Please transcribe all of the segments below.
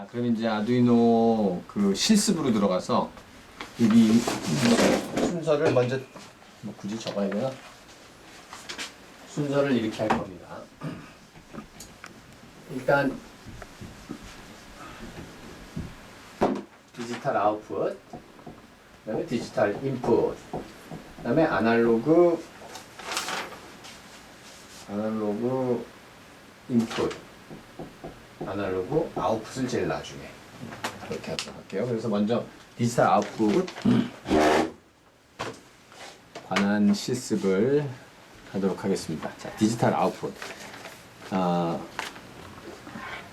그럼 이제 아두이노 그 실습으로 들어가서 여기 순서를 먼저 뭐 굳이 적어야 되나? 순서를 이렇게 할 겁니다. 일단 디지털 아웃풋, 그다음에 디지털 인풋, 그다음에 아날로그 인풋, 아날로그 아웃풋을 제일 나중에 그렇게 하도록 할게요. 그래서 먼저 디지털 아웃풋 관한 실습을 하도록 하겠습니다. 자, 디지털 아웃풋.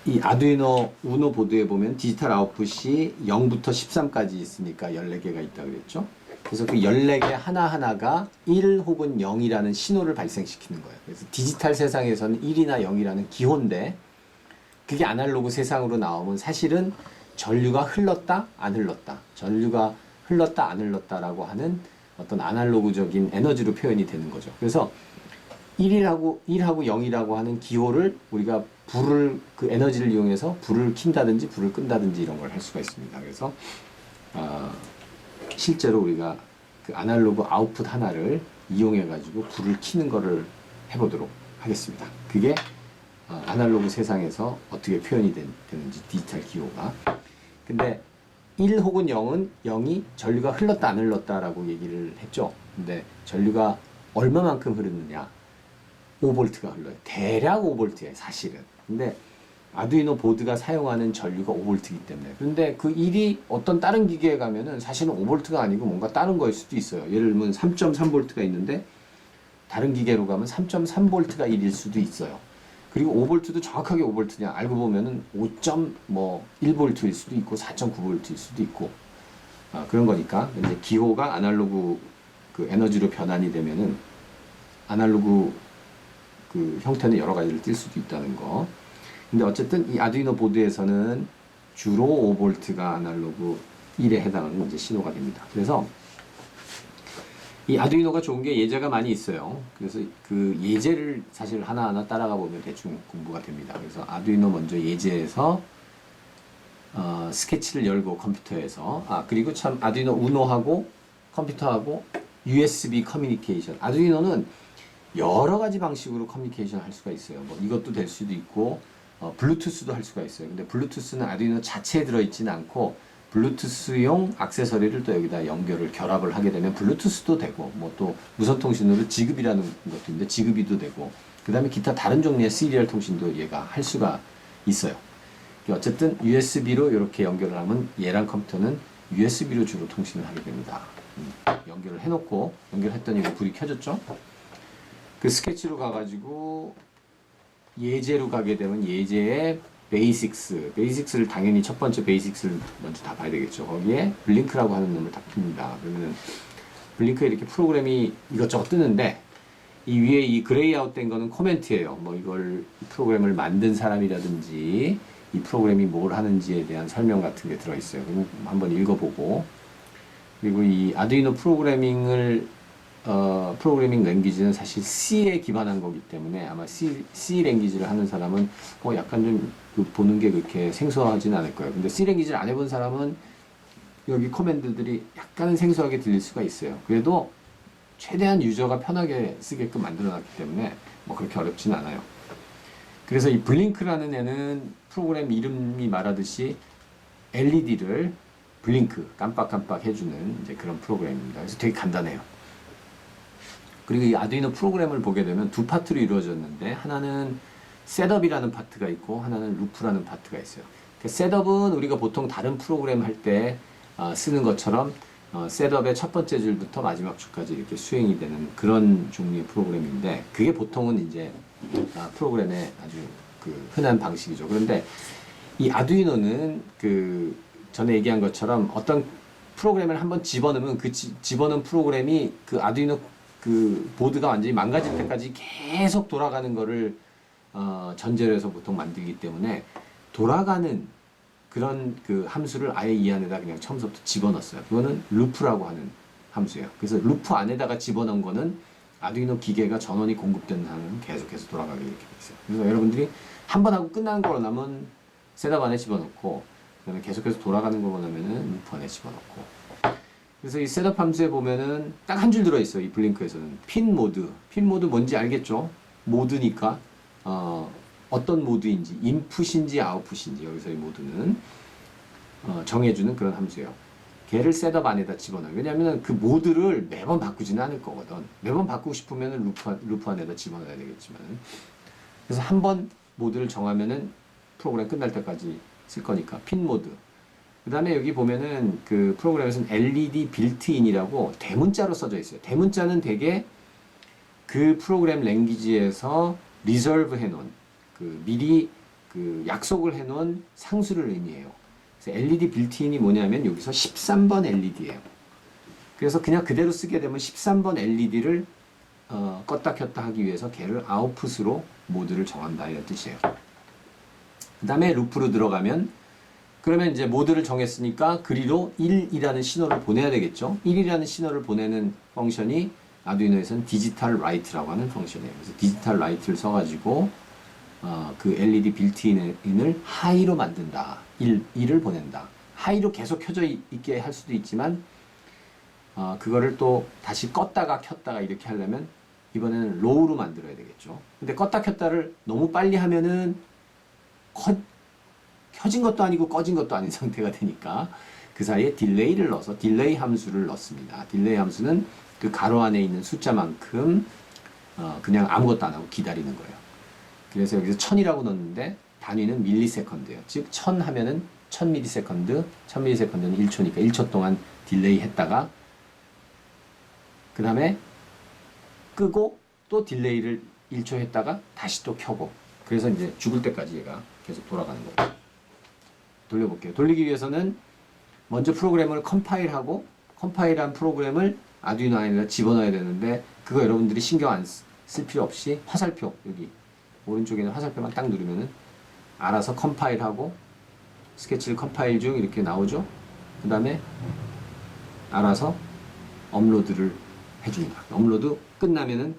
이 아두이노 우노 보드에 보면 디지털 아웃풋이 0부터 13까지 있으니까 14개가 있다고 그랬죠. 그래서 그 14개 하나하나가 1 혹은 0이라는 신호를 발생시키는 거예요. 그래서 디지털 세상에서는 1이나 0이라는 기호인데 그게 아날로그 세상으로 나오면 사실은 전류가 흘렀다, 안 흘렀다. 전류가 흘렀다, 안 흘렀다라고 하는 어떤 아날로그적인 에너지로 표현이 되는 거죠. 그래서 1하고 0이라고 하는 기호를 우리가 불을, 그 에너지를 이용해서 불을 킨다든지 불을 끈다든지 이런 걸 할 수가 있습니다. 그래서, 실제로 우리가 그 아날로그 아웃풋 하나를 이용해가지고 불을 켜는 거를 해보도록 하겠습니다. 그게 아날로그 세상에서 어떻게 표현이 되는지 디지털 기호가. 근데 1 혹은 0은 0이 전류가 흘렀다 안 흘렀다라고 얘기를 했죠. 근데 전류가 얼마만큼 흐르느냐? 5V가 흘러요. 대략 5V예요, 사실은. 근데 아두이노 보드가 사용하는 전류가 5V이기 때문에. 그런데 그 1이 어떤 다른 기계에 가면은 사실은 5V가 아니고 뭔가 다른 거일 수도 있어요. 예를 들면 3.3V가 있는데 다른 기계로 가면 3.3V가 1일 수도 있어요. 그리고 5V도 정확하게 5V냐 알고 보면은 5.1V일 수도 있고 4.9V일 수도 있고 그런 거니까. 이제 기호가 아날로그 그 에너지로 변환이 되면은 아날로그 그 형태는 여러 가지를 띌 수도 있다는 거. 근데 어쨌든 이 아두이노 보드에서는 주로 5V가 아날로그 1에 해당하는 이제 신호가 됩니다. 그래서 이 아두이노가 좋은 게 예제가 많이 있어요. 그래서 그 예제를 사실 하나하나 따라가 보면 대충 공부가 됩니다. 그래서 아두이노 먼저 예제에서 스케치를 열고 컴퓨터에서 그리고 참 아두이노 우노하고 컴퓨터하고 USB 커뮤니케이션. 아두이노는 여러 가지 방식으로 커뮤니케이션 할 수가 있어요. 뭐 이것도 될 수도 있고 블루투스도 할 수가 있어요. 근데 블루투스는 아두이노 자체에 들어있지는 않고 블루투스용 액세서리를 또 여기다 결합을 하게 되면 블루투스도 되고 뭐 또 무선 통신으로 지급이라는 것도 있는데 지급이도 되고 그 다음에 기타 다른 종류의 시리얼 통신도 얘가 할 수가 있어요. 어쨌든 USB로 이렇게 연결을 하면 얘랑 컴퓨터는 USB로 주로 통신을 하게 됩니다. 연결을 해놓고 연결했더니 불이 켜졌죠? 그 스케치로 가가지고 예제로 가게 되면 예제의 베이식스를 당연히 첫 번째 베이식스를 먼저 다 봐야 되겠죠. 거기에 블링크라고 하는 놈을 다 풉니다. 그러면 블링크에 이렇게 프로그램이 이것저것 뜨는데 이 위에 이 그레이 아웃된 거는 코멘트예요. 뭐 이걸 프로그램을 만든 사람이라든지 이 프로그램이 뭘 하는지에 대한 설명 같은 게 들어있어요. 그러면 한번 읽어보고 그리고 이 아두이노 프로그래밍 랭귀지는 사실 C에 기반한 거기 때문에 아마 C 랭귀지를 하는 사람은 약간 좀 보는 게 그렇게 생소하지는 않을 거예요. 근데 C 랭귀지를 안 해본 사람은 여기 코맨드들이 약간은 생소하게 들릴 수가 있어요. 그래도 최대한 유저가 편하게 쓰게끔 만들어놨기 때문에 뭐 그렇게 어렵지는 않아요. 그래서 이 블링크라는 애는 프로그램 이름이 말하듯이 LED를 블링크, 깜빡깜빡 해주는 이제 그런 프로그램입니다. 그래서 되게 간단해요. 그리고 이 아두이노 프로그램을 보게 되면 두 파트로 이루어졌는데 하나는 셋업이라는 파트가 있고 하나는 루프라는 파트가 있어요. 그 셋업은 우리가 보통 다른 프로그램 할 때 쓰는 것처럼 셋업의 첫 번째 줄부터 마지막 줄까지 이렇게 수행이 되는 그런 종류의 프로그램인데 그게 보통은 이제 프로그램의 아주 그 흔한 방식이죠. 그런데 이 아두이노는 그 전에 얘기한 것처럼 어떤 프로그램을 한번 집어넣으면 그 집어넣은 프로그램이 그 아두이노 그 보드가 완전히 망가질 때까지 계속 돌아가는 거를 전제로 해서 보통 만들기 때문에 돌아가는 그런 그 함수를 아예 이 안에다 그냥 처음부터 집어넣었어요. 그거는 루프라고 하는 함수예요. 그래서 루프 안에다가 집어넣은 거는 아두이노 기계가 전원이 공급되는 한은 계속해서 돌아가게 이렇게 돼 있어요. 그래서 여러분들이 한 번 하고 끝나는 거로 나면 셋업 안에 집어넣고 그다음에 계속해서 돌아가는 걸 원하면은 루프 안에 집어넣고. 그래서 이 셋업 함수에 보면은 딱 한 줄 들어있어요. 이 블링크에서는 핀 모드. 핀 모드 뭔지 알겠죠? 모드니까 어떤 모드인지 인풋인지 아웃풋인지 여기서의 모드는 정해주는 그런 함수예요. 걔를 셋업 안에다 집어넣어요. 왜냐하면 그 모드를 매번 바꾸지는 않을 거거든. 매번 바꾸고 싶으면 루프 안에다 집어넣어야 되겠지만. 그래서 한 번 모드를 정하면은 프로그램 끝날 때까지 쓸 거니까 핀 모드. 그 다음에 여기 보면은 그 프로그램에서는 LED 빌트인이라고 대문자로 써져 있어요. 대문자는 되게 그 프로그램 랭귀지에서 리저브 해놓은 미리 약속을 해놓은 상수를 의미해요. 그래서 LED 빌트인이 뭐냐면 여기서 13번 LED예요. 그래서 그냥 그대로 쓰게 되면 13번 LED를 껐다 켰다 하기 위해서 걔를 아웃풋으로 모드를 정한다 이런 뜻이에요. 그 다음에 루프로 들어가면 그러면 이제 모드를 정했으니까 그리로 1이라는 신호를 보내야 되겠죠. 1이라는 신호를 보내는 펑션이 아두이노에서는 디지털 라이트라고 하는 펑션이에요. 그래서 디지털 라이트를 써가지고 그 LED 빌트인을 하이로 만든다. 1을 보낸다. 하이로 계속 켜져 있게 할 수도 있지만 그거를 또 다시 껐다가 켰다가 이렇게 하려면 이번에는 로우로 만들어야 되겠죠. 근데 껐다 켰다를 너무 빨리 하면은 켜진 것도 아니고 꺼진 것도 아닌 상태가 되니까 그 사이에 딜레이를 넣어서 딜레이 함수를 넣습니다. 딜레이 함수는 그 가로 안에 있는 숫자만큼 그냥 아무것도 안 하고 기다리는 거예요. 그래서 여기서 1000이라고 넣었는데 단위는 밀리세컨드예요. 즉 1000 하면은 1000ms는 1초니까 1초 동안 딜레이 했다가 그 다음에 끄고 또 딜레이를 1초 했다가 다시 또 켜고 그래서 이제 죽을 때까지 얘가 계속 돌아가는 거예요. 돌려볼게요. 돌리기 위해서는 먼저 프로그램을 컴파일하고 컴파일한 프로그램을 아두이노 안에다 집어넣어야 되는데 그거 여러분들이 신경 안 쓸 필요 없이 화살표 여기 오른쪽에 있는 화살표만 딱 누르면은 알아서 컴파일하고 스케치를 컴파일 중 이렇게 나오죠. 그 다음에 알아서 업로드를 해줍니다. 업로드 끝나면은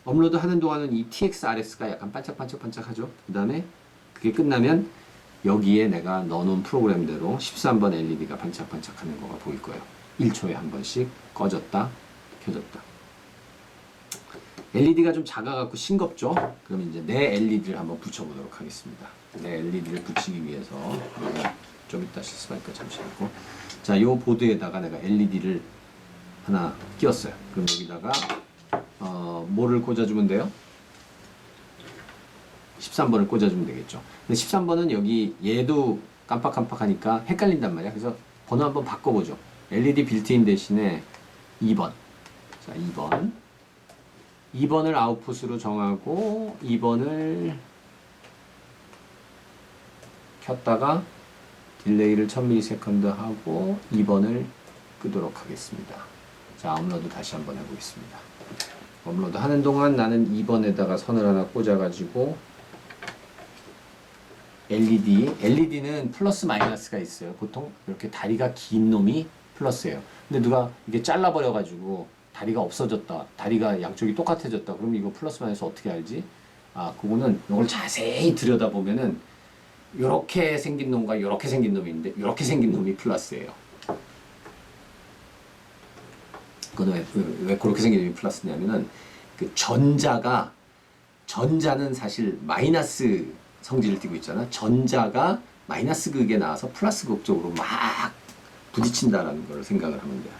업로드 하는 동안은 이 TXRS가 약간 반짝반짝 하죠. 그 다음에 그게 끝나면 여기에 내가 넣어놓은 프로그램대로 13번 LED가 반짝반짝 하는 거가 보일 거예요. 1초에 한 번씩 꺼졌다 켜졌다. LED가 좀 작아갖고 싱겁죠? 그럼 이제 내 LED를 한번 붙여보도록 하겠습니다. 내 LED를 붙이기 위해서 좀 이따 실습하니까 잠시만요. 자, 요 보드에다가 내가 LED를 하나 끼웠어요. 그럼 여기다가 뭐를 꽂아주면 돼요? 13번을 꽂아주면 되겠죠. 근데 13번은 여기 얘도 깜빡깜빡하니까 헷갈린단 말이야. 그래서 번호 한번 바꿔보죠. LED 빌트인 대신에 2번. 자, 2번을 아웃풋으로 정하고 2번을 켰다가 딜레이를 1000ms 하고 2번을 끄도록 하겠습니다. 자, 업로드 다시 한번 해보겠습니다. 업로드 하는 동안 나는 2번에다가 선을 하나 꽂아가지고 LED는 플러스 마이너스가 있어요. 보통 이렇게 다리가 긴 놈이 플러스예요. 근데 누가 이게 잘라버려가지고 다리가 없어졌다, 다리가 양쪽이 똑같아졌다. 그럼 이거 플러스 마이너스 어떻게 알지? 그거는 이걸 자세히 들여다보면은 이렇게 생긴 놈과 이렇게 생긴 놈이 있는데 이렇게 생긴 놈이 플러스예요. 그건 왜 그렇게 생긴 놈이 플러스냐면은 그 전자는 사실 마이너스 성질을 띠고 있잖아. 전자가 마이너스 극에 나와서 플러스 극 쪽으로 막 부딪힌다라는 걸 생각을 하면 돼요.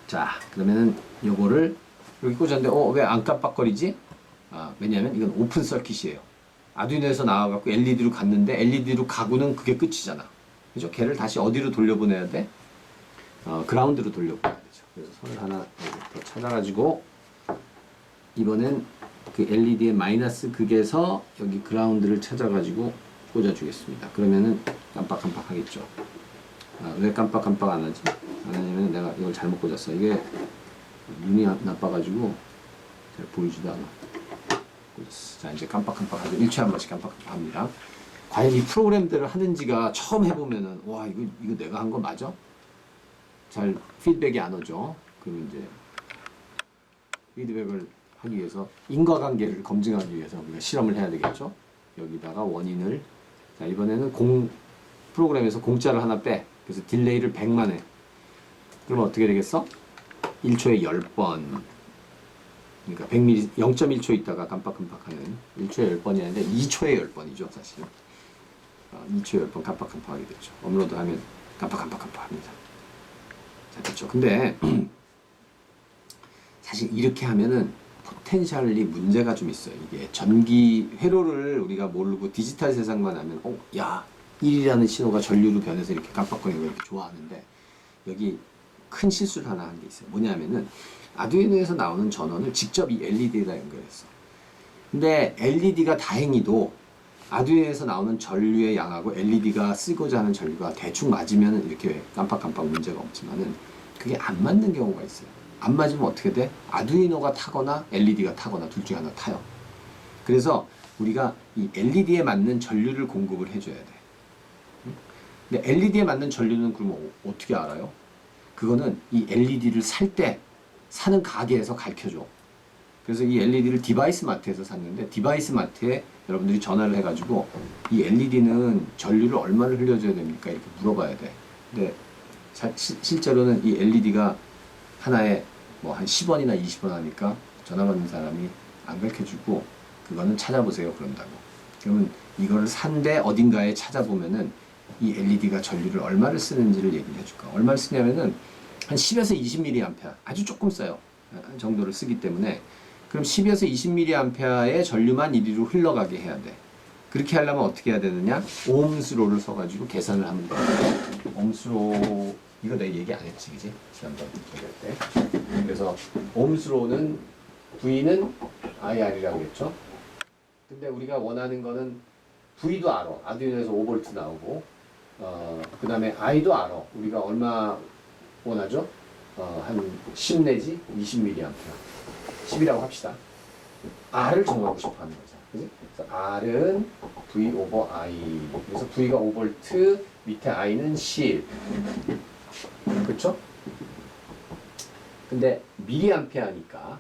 자, 그러면은 요거를 여기 꽂았는데 왜 안 깜빡거리지? 왜냐면 이건 오픈 서킷이에요. 아두이노에서 나와갖고 LED로 갔는데 LED로 가고는 그게 끝이잖아. 그죠? 걔를 다시 어디로 돌려보내야 돼? 그라운드로 돌려보내야 되죠. 그래서 선을 하나 더 찾아가지고 이번엔 그 LED의 마이너스 극에서 여기 그라운드를 찾아가지고 꽂아주겠습니다. 그러면은 깜빡깜빡 하겠죠. 왜 깜빡깜빡 안 하지? 안 하냐면 내가 이걸 잘못 꽂았어. 이게 눈이 나빠가지고 잘 보이지도 않아. 꽂았어. 자, 이제 깜빡깜빡 하죠. 1초에 한 번씩 깜빡깜빡 합니다. 과연 이 프로그램들을 하는지가 처음 해보면은, 와, 이거 내가 한 거 맞아? 잘 피드백이 안 오죠. 그럼 이제 피드백을 하기 위해서 인과관계를 검증하기 위해서 우리가 실험을 해야 되겠죠. 여기다가 원인을 자, 이번에는 프로그램에서 공짜를 하나 빼. 그래서 딜레이를 100만 해. 그러면 어떻게 되겠어? 1초에 10번. 그러니까 100mm, 0.1초 있다가 깜빡깜빡하는 1초에 10번이 아닌데 2초에 10번이죠, 사실은. 2초에 10번 깜빡깜빡하게 되죠. 업로드하면 깜빡깜빡깜빡합니다. 자, 됐죠. 근데 사실 이렇게 하면은 포텐셜리 문제가 좀 있어요. 이게 전기 회로를 우리가 모르고 디지털 세상만 하면 야 1이라는 신호가 전류로 변해서 이렇게 깜빡거리는 거 이렇게 좋아하는데 여기 큰 실수를 하나 한 게 있어요. 뭐냐면은 아두이노에서 나오는 전원을 직접 이 LED에다 연결했어. 근데 LED가 다행히도 아두이노에서 나오는 전류의 양하고 LED가 쓰고자 하는 전류가 대충 맞으면 이렇게 깜빡깜빡 문제가 없지만은 그게 안 맞는 경우가 있어요. 안 맞으면 어떻게 돼? 아두이노가 타거나 LED가 타거나 둘 중에 하나 타요. 그래서 우리가 이 LED에 맞는 전류를 공급을 해줘야 돼. 근데 LED에 맞는 전류는 그러면 어떻게 알아요? 그거는 이 LED를 살 때 사는 가게에서 가르쳐줘. 그래서 이 LED를 디바이스 마트에서 샀는데 디바이스 마트에 여러분들이 전화를 해가지고 이 LED는 전류를 얼마를 흘려줘야 됩니까? 이렇게 물어봐야 돼. 근데 실제로는 이 LED가 하나에 뭐 한 10원이나 20원 하니까 전화 받는 사람이 안 가르쳐주고 그거는 찾아보세요 그런다고. 그러면 이거를 산데 어딘가에 찾아보면은 이 LED가 전류를 얼마를 쓰는지를 얘기를 해줄까. 얼마를 쓰냐면은 한 10에서 20mA 아주 조금 써요. 정도를 쓰기 때문에 그럼 10에서 20mA의 전류만 이리로 흘러가게 해야 돼. 그렇게 하려면 어떻게 해야 되느냐? 옴스로를 써가지고 계산을 하면 돼. 옴스로 이거 내가 얘기 안 했지, 그지? 지난번 얘기할 때. 그래서 옴스로는 V는 IR이라고 했죠. 근데 우리가 원하는 거는 V도 알아. 아두이노에서 5V 나오고 그 다음에 I도 알아. 우리가 얼마 원하죠? 한 10 내지 20mA. 10이라고 합시다. R을 정하고 싶어 하는 거죠. 그지? 그래서 R은 V over I. 그래서 V가 5V, 밑에 I는 10. 그쵸? 근데 미리암페어니까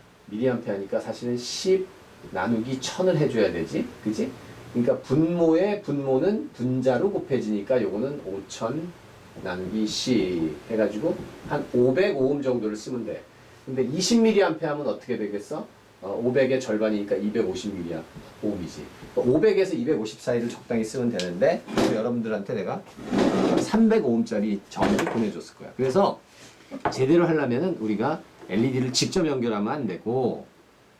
사실은 10 나누기 1000을 해줘야 되지. 그지? 그러니까 분모는 분자로 곱해지니까 요거는 5000 나누기 10 해가지고 한 500오hm 정도를 쓰면 돼. 근데 20mA 하면 어떻게 되겠어? 500의 절반이니까 250mAh이지. 500에서 250 사이를 적당히 쓰면 되는데 여러분들한테 내가 300oh짜리 전원을 보내줬을 거야. 그래서 제대로 하려면은 우리가 LED를 직접 연결하면 안 되고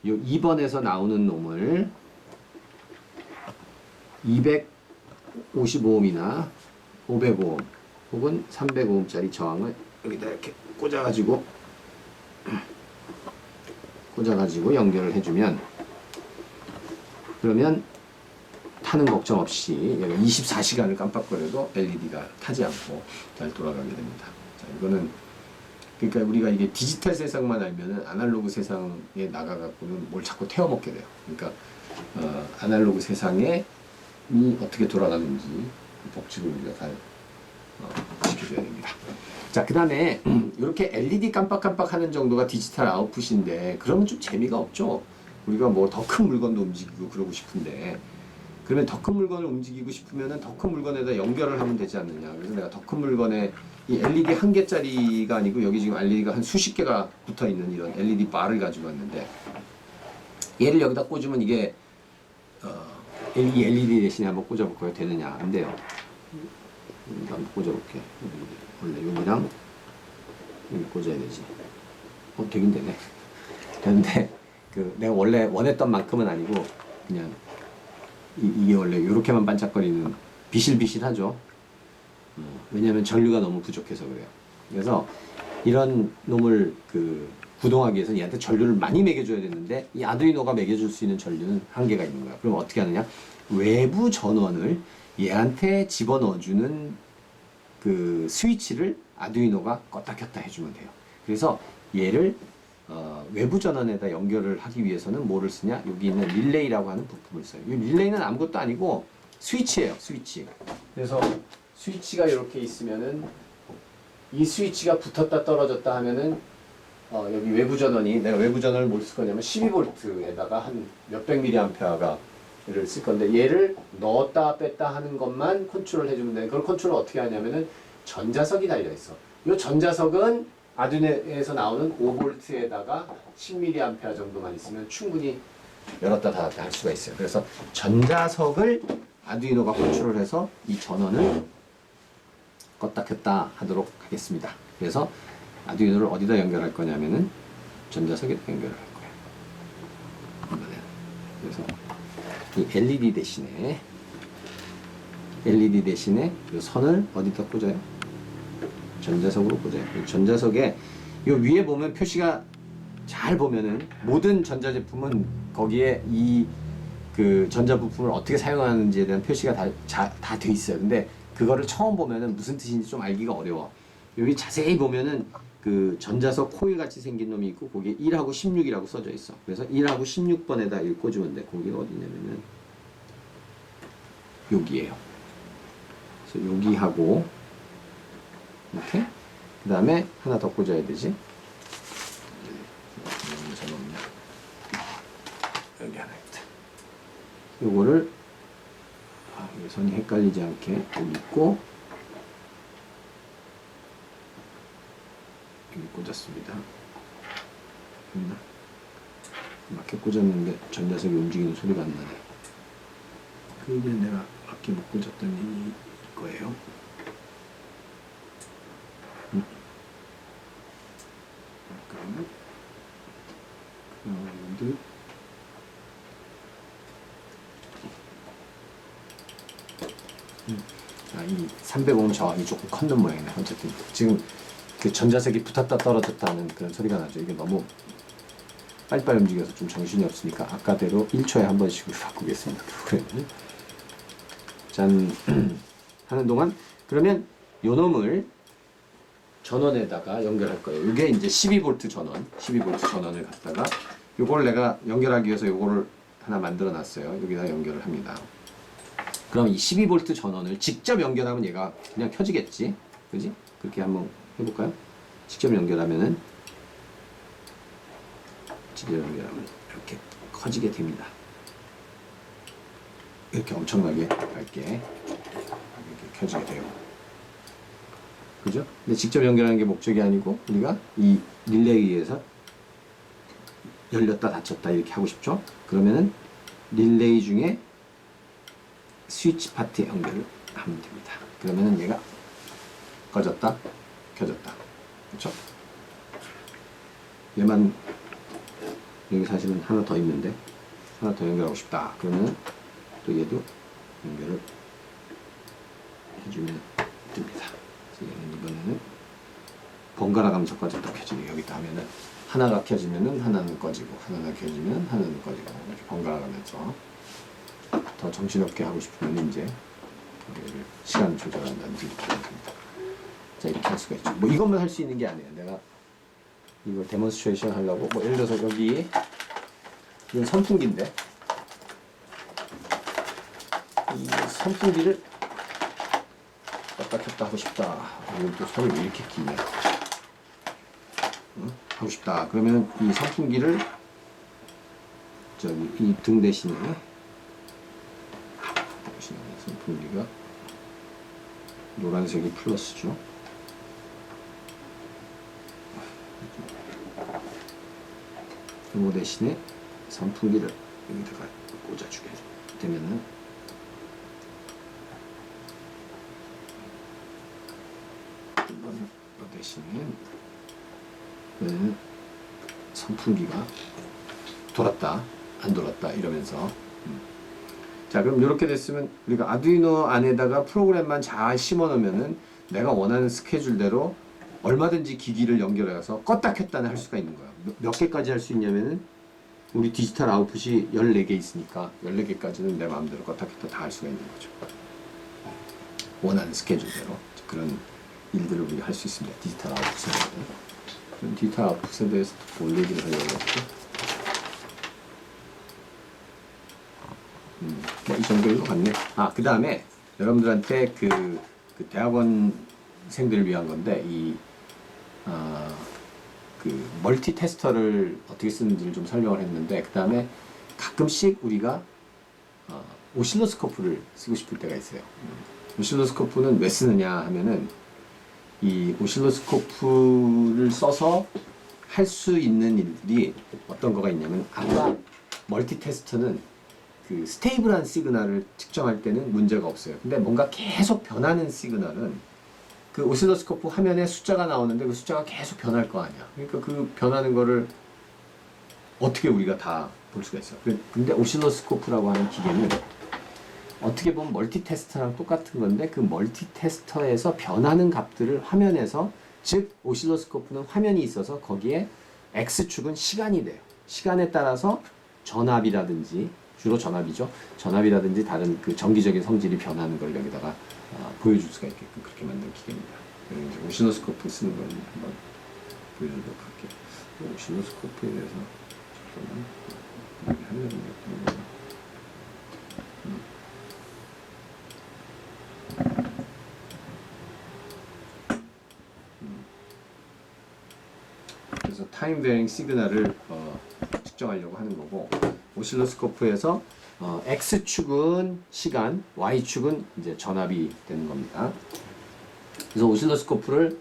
요 2번에서 나오는 놈을 250ohm이나 500ohm 혹은 300ohm짜리 저항을 여기다 이렇게 꽂아가지고 연결을 해주면 그러면 타는 걱정 없이 얘가 24시간을 깜빡거려도 LED가 타지 않고 잘 돌아가게 됩니다. 자, 이거는 그러니까 우리가 이게 디지털 세상만 알면은 아날로그 세상에 나가갖고는 뭘 자꾸 태워먹게 돼요. 그러니까 아날로그 세상에 어떻게 돌아가는지 그 법칙을 우리가 잘 지켜줘야 됩니다. 자, 그 다음에 이렇게 LED 깜빡깜빡 하는 정도가 디지털 아웃풋인데 그러면 좀 재미가 없죠. 우리가 뭐 더 큰 물건도 움직이고 그러고 싶은데 그러면 더 큰 물건을 움직이고 싶으면은 더 큰 물건에다 연결을 하면 되지 않느냐. 그래서 내가 더 큰 물건에 이 LED 한 개짜리가 아니고 여기 지금 LED가 한 수십 개가 붙어 있는 이런 LED 바를 가지고 왔는데 얘를 여기다 꽂으면 이게 이 LED 대신에 한번 꽂아볼 거예요. 되느냐? 안 돼요. 한번 꽂아볼게. 원래 여기랑 여기 꽂아야 되지. 되긴 되네. 되는데 내가 원래 원했던 만큼은 아니고 그냥 이게 원래 이렇게만 반짝거리는 비실비실하죠. 왜냐하면 전류가 너무 부족해서 그래요. 그래서 이런 놈을 구동하기 위해서 얘한테 전류를 많이 매겨줘야 되는데 이 아두이노가 매겨줄 수 있는 전류는 한계가 있는 거야. 그럼 어떻게 하느냐? 외부 전원을 얘한테 집어넣어주는 스위치를 아두이노가 껐다 켰다 해주면 돼요. 그래서 얘를 외부 전원에다 연결을 하기 위해서는 뭐를 쓰냐? 여기 있는 릴레이라고 하는 부품을 써요. 이 릴레이는 아무것도 아니고 스위치예요. 스위치. 그래서 스위치가 이렇게 있으면은 이 스위치가 붙었다 떨어졌다 하면은 여기 외부 전원이 내가 외부 전원을 뭘 쓸 거냐면 12V에다가 한 몇백 mA가 쓸 건데 얘를 넣었다 뺐다 하는 것만 컨트롤 해주면 되는. 그걸 컨트롤 어떻게 하냐면은 전자석이 달려 있어. 이 전자석은 아두이노에서 나오는 5V에다가 10mA 정도만 있으면 충분히 열었다 닫았다 할 수가 있어요. 그래서 전자석을 아두이노가 컨트롤해서 이 전원을 껐다 켰다 하도록 하겠습니다. 그래서 아두이노를 어디다 연결할 거냐면은 전자석에 연결을 할 거예요. 그래서 이 LED 대신에 이 선을 어디다 꽂아요? 전자석으로 꽂아요. 전자석에 이 위에 보면 표시가 잘 보면은 모든 전자제품은 거기에 이 그 전자부품을 어떻게 사용하는지에 대한 표시가 다 돼 있어요. 근데 그거를 처음 보면은 무슨 뜻인지 좀 알기가 어려워. 여기 자세히 보면은 그 전자석 코일 같이 생긴 놈이 있고 거기에 1하고 16이라고 써져 있어. 그래서 1하고 16번에다 이걸 꽂으면 돼. 거기가 어디냐면은 여기에요. 그래서 여기하고 이렇게 그 다음에 하나 더 꽂아야 되지. 여기 하나 있다. 요거를 여기 선이 헷갈리지 않게 여기 있고 여기 꽂았습니다. 맞게 꽂았는데 전자석이 움직이는 소리가 안 나네. 그게 내가 맞게 못 꽂았던 일일 거예요. 이 300오hm 저항이 조금 컸는 모양이네. 어쨌든 지금 그 전자색이 붙었다 떨어졌다는 그런 소리가 나죠. 이게 너무 빨리빨리 움직여서 좀 정신이 없으니까 아까대로 1초에 한 번씩으로 바꾸겠습니다. 프로그램을. 짠 하는 동안 그러면 요 놈을 전원에다가 연결할 거예요. 이게 이제 12V 전원, 12V 전원을 갖다가 요걸 내가 연결하기 위해서 요거를 하나 만들어 놨어요. 여기다 연결을 합니다. 그럼 이 12V 전원을 직접 연결하면 얘가 그냥 켜지겠지. 그지? 그렇게 한번 해볼까요? 직접 연결하면은 이렇게 커지게 됩니다. 이렇게 엄청나게 밝게 이렇게 켜지게 돼요. 그죠? 근데 직접 연결하는 게 목적이 아니고 우리가 이 릴레이에 의해서 열렸다 닫혔다 이렇게 하고 싶죠? 그러면은 릴레이 중에 스위치 파트에 연결을 하면 됩니다. 그러면은 얘가 꺼졌다 켜졌다. 그렇죠? 얘만 여기 사실은 하나 더 있는데 하나 더 연결하고 싶다. 그러면 또 얘도 연결을 해주면 됩니다. 그래서 얘는 이번에는 번갈아 가면서 꺼졌다 켜지게 여기다 하면은 하나가 켜지면은 하나는 꺼지고 하나가 켜지면 하나는 꺼지고 이렇게 번갈아 가면서 더 정신없게 하고 싶으면 이제 얘를 시간 조절한다든지 이렇게 하면 됩니다. 자 이렇게 할 수가 있죠. 뭐 이것만 할 수 있는 게 아니에요. 내가 이걸 데몬스트레이션 하려고 뭐 예를 들어서 여기 이건 선풍기인데 이 선풍기를 껐다 켰다 하고 싶다. 이건 또 소리를 이렇게 끼네. 하고 싶다. 그러면 이 선풍기를 저기 이 등 대신에 선풍기가 노란색이 플러스죠. 이거 대신에 선풍기를 여기다가 꽂아주게 되면은 이거 대신에 선풍기가 돌았다 안 돌았다 이러면서 자 그럼 이렇게 됐으면 우리가 아두이노 안에다가 프로그램만 잘 심어 놓으면은 내가 원하는 스케줄대로 얼마든지 기기를 연결해서 껐다 켰다는 할 수가 있는 거야. 몇 개까지 할 수 있냐면은 우리 디지털 아웃풋이 14개 있으니까 14개까지는 내 마음대로 껐다 켰다 다 할 수가 있는 거죠. 원하는 스케줄대로 그런 일들을 우리가 할 수 있습니다. 디지털 아웃풋에 대해서. 그럼 디지털 아웃풋에 대해서 뭘 얘기를 하려고 했죠? 이 정도인 것 같네. 아, 그 다음에 여러분들한테 그 대학원생들을 위한 건데 그 멀티 테스터를 어떻게 쓰는지를 좀 설명을 했는데 그 다음에 가끔씩 우리가 오실로스코프를 쓰고 싶을 때가 있어요. 오실로스코프는 왜 쓰느냐 하면은 이 오실로스코프를 써서 할 수 있는 일들이 어떤 거가 있냐면 아까 멀티테스터는 그 스테이블한 시그널을 측정할 때는 문제가 없어요. 근데 뭔가 계속 변하는 시그널은 그 오실로스코프 화면에 숫자가 나오는데 그 숫자가 계속 변할 거 아니야. 그러니까 그 변하는 거를 어떻게 우리가 다 볼 수가 있어. 근데 오실로스코프라고 하는 기계는 어떻게 보면 멀티테스터랑 똑같은 건데 그 멀티테스터에서 변하는 값들을 화면에서 즉 오실로스코프는 화면이 있어서 거기에 X축은 시간이 돼요. 시간에 따라서 전압이라든지 주로 전압이죠. 전압이라든지 다른 그 정기적인 성질이 변하는 걸 여기다가 보여줄 수가 있게끔 그렇게 만든 기계입니다. 이제 오실로스코프 쓰는 걸 한번 보여주도록 할게요. 오실로스코프에 대해서 잠깐만 하려면 그래서 타임 베어링 시그널을 측정하려고 하는 거고 오실로스코프에서 X축은 시간, Y축은 이제 전압이 되는 겁니다. 그래서 오실로스코프를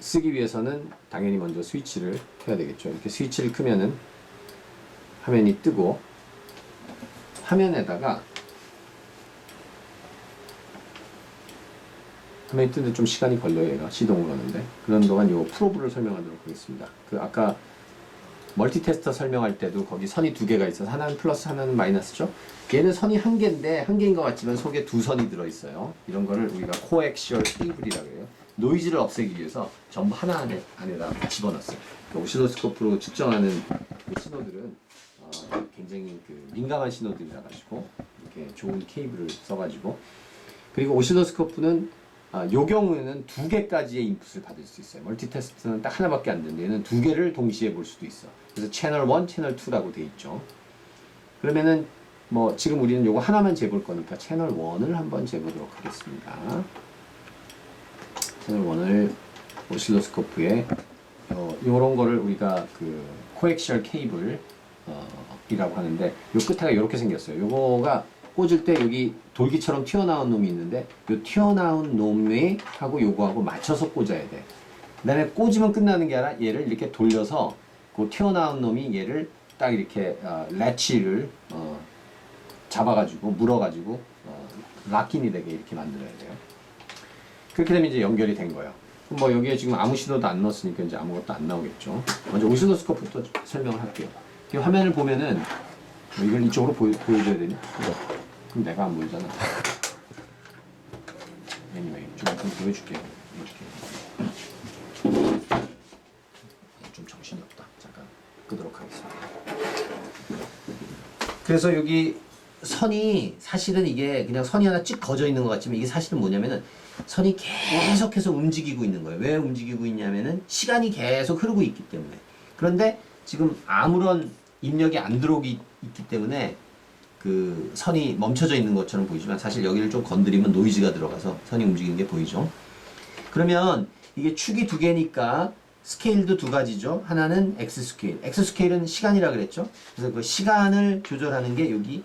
쓰기 위해서는 당연히 먼저 스위치를 켜야 되겠죠. 이렇게 스위치를 끄면은 화면이 뜨고 화면에다가 화면이 뜨는데 좀 시간이 걸려요. 얘가 시동을 하는데 그런 동안 요 프로브를 설명하도록 하겠습니다. 그 아까 멀티테스터 설명할 때도 거기 선이 두 개가 있어서 하나는 플러스 하나는 마이너스죠. 얘는 선이 한 개인데 한 개인 것 같지만 속에 두 선이 들어있어요. 이런 거를 우리가 코엑시얼 케이블이라고 해요. 노이즈를 없애기 위해서 전부 하나 안에다 집어넣었어요. 그러니까 오실로스코프로 측정하는 그 신호들은 굉장히 그 민감한 신호들이라 가지고 이렇게 좋은 케이블을 써가지고 그리고 오실로스코프는 요 경우에는 두 개까지의 인풋을 받을 수 있어요. 멀티테스트는 딱 하나밖에 안 되는데 얘는 두 개를 동시에 볼 수도 있어. 그래서 채널 1, 채널 2라고 돼 있죠. 그러면은 뭐 지금 우리는 요거 하나만 재볼 거니까 채널 1을 한번 재보도록 하겠습니다. 채널 1을 오실로스코프에 요런 거를 우리가 그 코엑시얼 케이블 이라고 하는데 요 끝에가 이렇게 생겼어요. 요거가 꽂을 때 여기 돌기처럼 튀어나온 놈이 있는데 요 튀어나온 놈에 하고 요거하고 맞춰서 꽂아야 돼. 그 다음에 꽂으면 끝나는 게 아니라 얘를 이렇게 돌려서 그 튀어나온 놈이 얘를 딱 이렇게 래치를 잡아가지고 물어가지고 락인이 되게 이렇게 만들어야 돼요. 그렇게 되면 이제 연결이 된 거예요. 그럼 뭐 여기에 지금 아무 신호도 안 넣었으니까 이제 아무것도 안 나오겠죠. 먼저 오실로스코프부터 설명을 할게요. 이 화면을 보면은 이걸 이쪽으로 보여줘야 되니? 그럼 내가 안 보이잖아. anyway, 좀 보여줄게요. 이렇게. 좀 정신이 없다. 잠깐 끄도록 하겠습니다. 그래서 여기 선이 사실은 이게 그냥 선이 하나 쭉 거져 있는 것 같지만 이게 사실은 뭐냐면은 선이 계속해서 움직이고 있는 거예요. 왜 움직이고 있냐면은 시간이 계속 흐르고 있기 때문에. 그런데 지금 아무런 입력이 안 들어오기 있기 때문에 그 선이 멈춰져 있는 것처럼 보이지만 사실 여기를 좀 건드리면 노이즈가 들어가서 선이 움직이는 게 보이죠. 그러면 이게 축이 두 개니까 스케일도 두 가지죠. 하나는 X 스케일. X 스케일은 시간이라 그랬죠. 그래서 그 시간을 조절하는 게 여기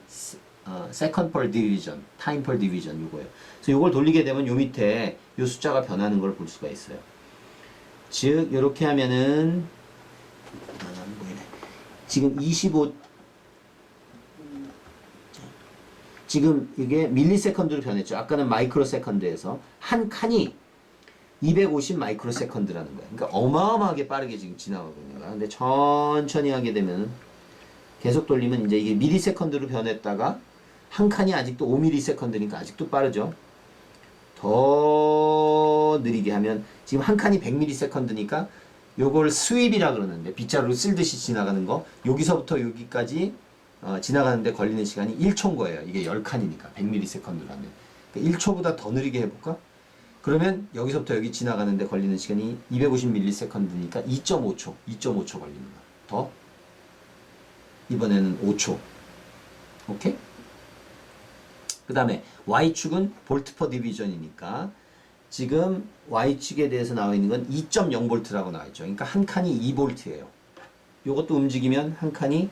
second per division, time per division 요거예요. 그래서 요걸 돌리게 되면 요 밑에 요 숫자가 변하는 걸 볼 수가 있어요. 즉 이렇게 하면은 지금 25 지금 이게 밀리세컨드로 변했죠. 아까는 마이크로 세컨드에서 한 칸이 250 마이크로 세컨드라는 거예요. 그러니까 어마어마하게 빠르게 지금 지나가고 있는 거야. 근데 천천히 하게 되면 계속 돌리면 이제 이게 밀리세컨드로 변했다가 한 칸이 아직도 5밀리세컨드니까 아직도 빠르죠. 더 느리게 하면 지금 한 칸이 100밀리세컨드니까 요걸 스윕이라 그러는데 빗자루를 쓸듯이 지나가는 거 여기서부터 여기까지 지나가는데 걸리는 시간이 1초인 거예요. 이게 10칸이니까 100ms라면 그러니까 1초보다 더 느리게 해볼까? 그러면 여기서부터 여기 지나가는데 걸리는 시간이 250ms니까 2.5초 걸리는 거야. 더 이번에는 5초. 오케이? 그 다음에 Y축은 볼트 퍼 디비전이니까 지금 Y축에 대해서 나와 있는 건 2.0V라고 나와 있죠. 그러니까 한 칸이 2V예요. 요것도 움직이면 한 칸이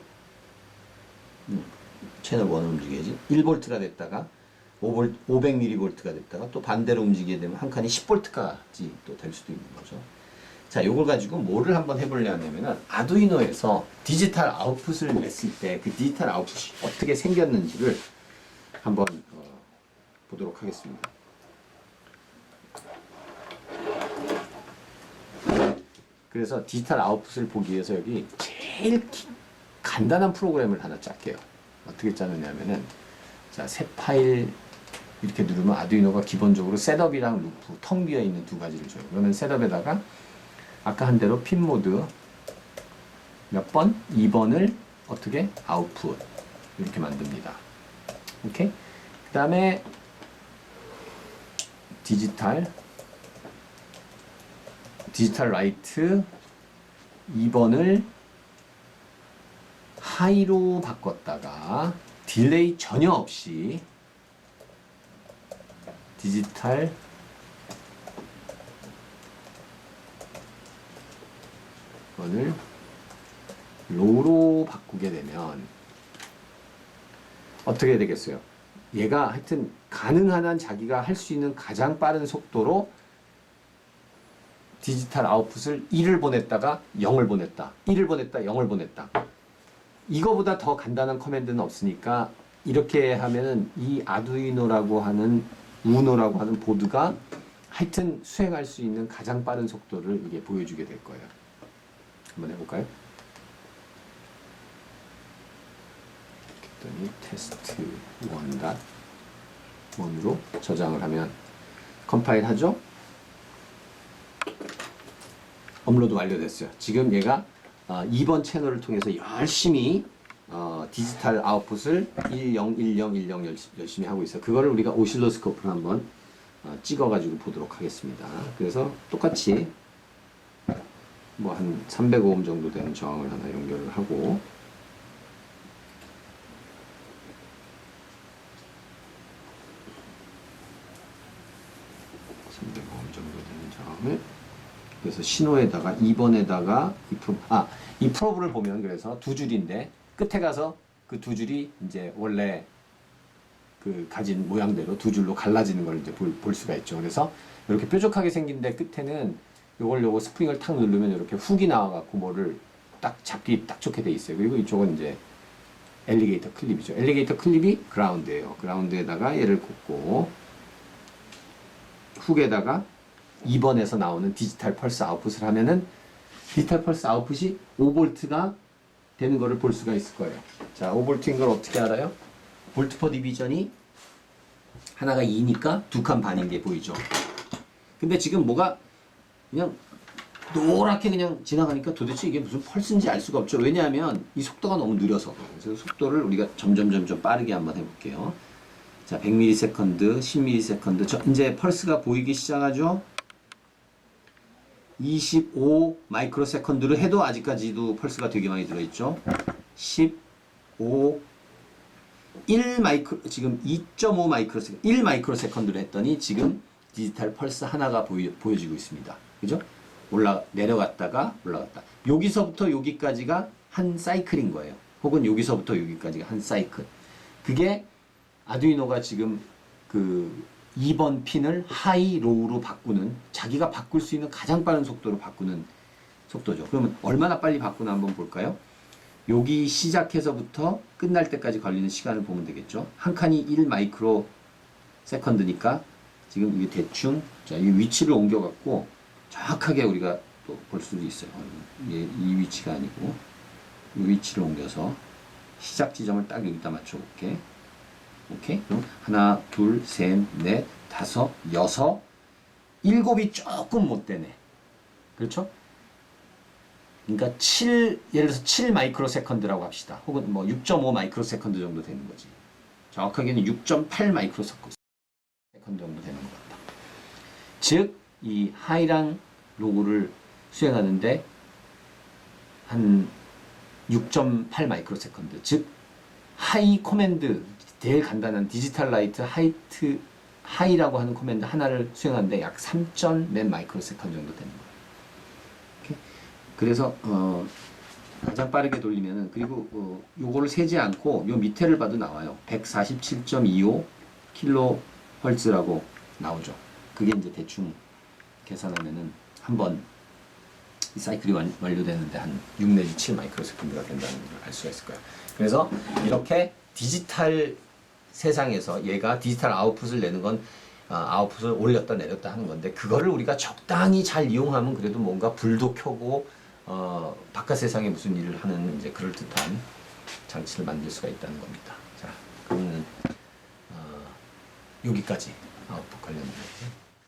채널 1을 움직여야지. 1V가 됐다가 500mV가 됐다가 또 반대로 움직이게 되면 한 칸이 10V까지 또 될 수도 있는 거죠. 자, 요걸 가지고 뭐를 한번 해보려면은 아두이노에서 디지털 아웃풋을 냈을 때 그 디지털 아웃풋이 어떻게 생겼는지를 한번 보도록 하겠습니다. 그래서 디지털 아웃풋을 보기 위해서 여기 제일 간단한 프로그램을 하나 짤게요. 어떻게 짜느냐면은 자, 새 파일 이렇게 누르면 아두이노가 기본적으로 셋업이랑 루프 텅 비어 있는 두 가지를 줘요. 그러면 셋업에다가 아까 한 대로 핀 모드 몇 번? 2번을 어떻게? 아웃풋 이렇게 만듭니다. 오케이? 그 다음에 디지털 라이트 2번을 하이로 바꿨다가 딜레이 전혀 없이 디지털 이거를 로우로 바꾸게 되면 어떻게 되겠어요? 얘가 하여튼 가능한 한 자기가 할 수 있는 가장 빠른 속도로 디지털 아웃풋을 1을 보냈다가 0을 보냈다. 1을 보냈다. 0을 보냈다. 이거보다 더 간단한 커맨드는 없으니까 이렇게 하면은 이 아두이노라고 하는 우노라고 하는 보드가 하여튼 수행할 수 있는 가장 빠른 속도를 이게 보여주게 될 거예요. 한번 해볼까요? 그랬더니 테스트 1.1으로 저장을 하면 컴파일 하죠? 업로드 완료됐어요. 지금 얘가 2번 채널을 통해서 열심히 디지털 아웃풋을 101010 열심히 하고 있어요. 그거를 우리가 오실로스코프로 한번 찍어가지고 보도록 하겠습니다. 그래서 똑같이 뭐 한 300오hm 정도 되는 저항을 하나 연결을 하고 정도 되는 저항을 그래서 신호에다가 2번에다가 이 프로브를 보면 그래서 두 줄인데 끝에 가서 그 두 줄이 이제 원래 그 가진 모양대로 두 줄로 갈라지는 걸 이제 볼 수가 있죠. 그래서 이렇게 뾰족하게 생긴데 끝에는 요거 스프링을 탁 누르면 이렇게 훅이 나와갖고 뭐를 딱 잡기 딱 좋게 돼 있어요. 그리고 이쪽은 이제 엘리게이터 클립이죠. 엘리게이터 클립이 그라운드예요. 그라운드에다가 얘를 꽂고 훅에다가 2번에서 나오는 디지털 펄스 아웃풋을 하면은 디지털 펄스 아웃풋이 5V가 되는 거를 볼 수가 있을 거예요. 자, 5V인 걸 어떻게 알아요? 볼트 퍼 디비전이 하나가 2니까 2칸 반인 게 보이죠. 근데 지금 뭐가 그냥 노랗게 그냥 지나가니까 도대체 이게 무슨 펄스인지 알 수가 없죠. 왜냐하면 이 속도가 너무 느려서. 그래서 속도를 우리가 점점 빠르게 한번 해볼게요. 자, 100ms, 10ms, 이제 펄스가 보이기 시작하죠. 25 마이크로세컨드로 해도 아직까지도 펄스가 되게 많이 들어있죠. 15 지금 2.5 마이크로세컨드 1 마이크로세컨드로 했더니 지금 디지털 펄스 하나가 보여지고 있습니다. 그죠? 내려갔다가 올라갔다. 여기서부터 여기까지가 한 사이클인 거예요. 혹은 여기서부터 여기까지가 한 사이클. 그게 아두이노가 지금 그 2번 핀을 하이, 로우로 바꾸는 자기가 바꿀 수 있는 가장 빠른 속도로 바꾸는 속도죠. 그러면 얼마나 빨리 바꾸나 한번 볼까요? 여기 시작해서부터 끝날 때까지 걸리는 시간을 보면 되겠죠. 한 칸이 1 마이크로 세컨드니까 지금 이게 대충 자, 이 위치를 옮겨갖고 정확하게 우리가 또 볼 수도 있어요. 이 위치가 아니고 이 위치를 옮겨서 시작 지점을 딱 여기다 맞춰볼게. 오케이? 그럼 하나, 둘, 셋, 넷, 다섯, 여섯, 일곱이 조금 못 되네. 그렇죠? 그러니까 예를 들어서 7 마이크로 세컨드라고 합시다. 혹은 뭐 6.5 마이크로 세컨드 정도 되는 거지. 정확하게는 6.8 마이크로 세컨드 정도 되는 것 같다. 즉, 이 하이랑 로우를 수행하는데 한 6.8 마이크로 세컨드. 즉, 하이 코맨드, 제일 간단한 디지털 라이트 하이라고 하는 코맨드 하나를 수행하는데 약 3몇 마이크로 세컨드 정도 되는 거예요. 오케이? 그래서 가장 빠르게 돌리면은 그리고 요거를 세지 않고 요 밑에를 봐도 나와요. 147.25 킬로헤르츠라고 나오죠. 그게 이제 대충 계산하면은 한번 이 사이클이 완료되는데 한 6 내지 7 마이크로세컨드가 된다는 걸 알 수가 있을 거예요. 그래서 이렇게 디지털 세상에서 얘가 디지털 아웃풋을 내는 건 아웃풋을 올렸다 내렸다 하는 건데 그거를 우리가 적당히 잘 이용하면 그래도 뭔가 불도 켜고 바깥 세상에 무슨 일을 하는 이제 그럴듯한 장치를 만들 수가 있다는 겁니다. 자, 그러면 여기까지 아웃풋 관련 문제.